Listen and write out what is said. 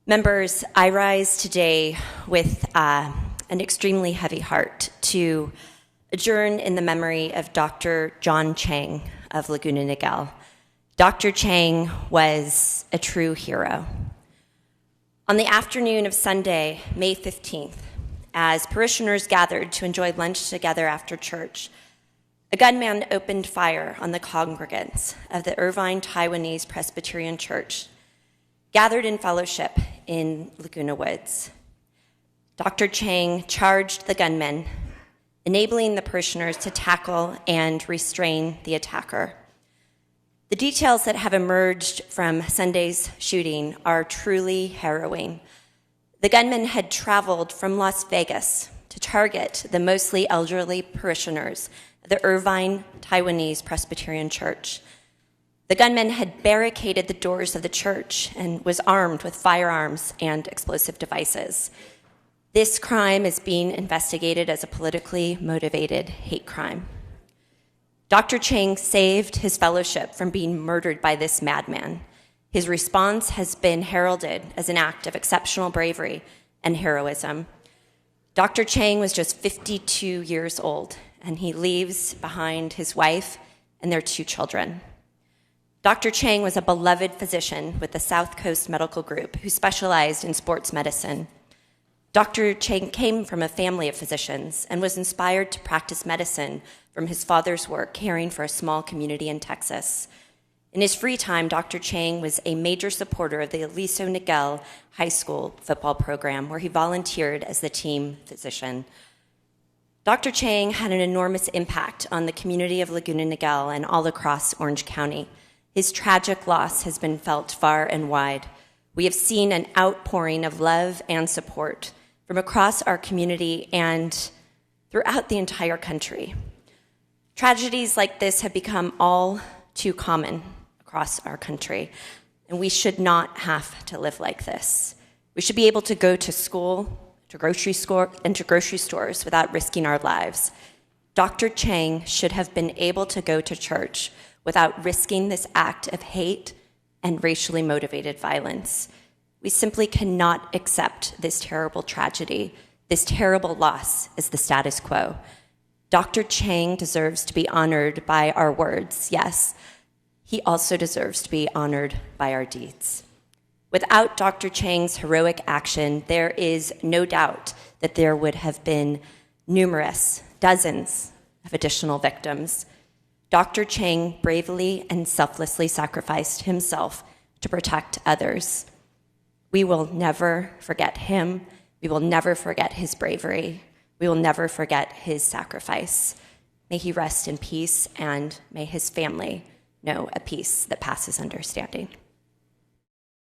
Members, I rise today with an extremely heavy heart to adjourn in the memory of Dr. John Cheng of Laguna Woods. Dr. Cheng was a true hero. On the afternoon of Sunday, May 15th, as parishioners gathered to enjoy lunch together after church, a gunman opened fire on the congregants of the Irvine Taiwanese Presbyterian Church, gathered in fellowship in Laguna Woods. Dr. Cheng charged the gunmen, enabling the parishioners to tackle and restrain the attacker. The details that have emerged from Sunday's shooting are truly harrowing. The gunman had traveled from Las Vegas to target the mostly elderly parishioners of the Irvine Taiwanese Presbyterian Church. The gunman had barricaded the doors of the church and was armed with firearms and explosive devices. This crime is being investigated as a politically motivated hate crime. Dr. Cheng saved his fellowship from being murdered by this madman. His response has been heralded as an act of exceptional bravery and heroism. Dr. Cheng was just 52 years old, and he leaves behind his wife and their 2 children. Dr. Cheng was a beloved physician with the South Coast Medical Group who specialized in sports medicine. Dr. Cheng came from a family of physicians and was inspired to practice medicine from his father's work caring for a small community in Texas. In his free time, Dr. Cheng was a major supporter of the Aliso Niguel High School football program, where he volunteered as the team physician. Dr. Cheng had an enormous impact on the community of Laguna Niguel and all across Orange County. His tragic loss has been felt far and wide. We have seen an outpouring of love and support from across our community and throughout the entire country. Tragedies like this have become all too common across our country, and we should not have to live like this. We should be able to go to school, to grocery stores without risking our lives. Dr. Cheng should have been able to go to church without risking this act of hate and racially motivated violence. We simply cannot accept this terrible tragedy, this terrible loss as the status quo. Dr. Cheng deserves to be honored by our words, yes. He also deserves to be honored by our deeds. Without Dr. Cheng's heroic action, there is no doubt that there would have been dozens of additional victims. Dr. Cheng bravely and selflessly sacrificed himself to protect others. We will never forget him. We will never forget his bravery. We will never forget his sacrifice. May he rest in peace, and may his family know a peace that passes understanding.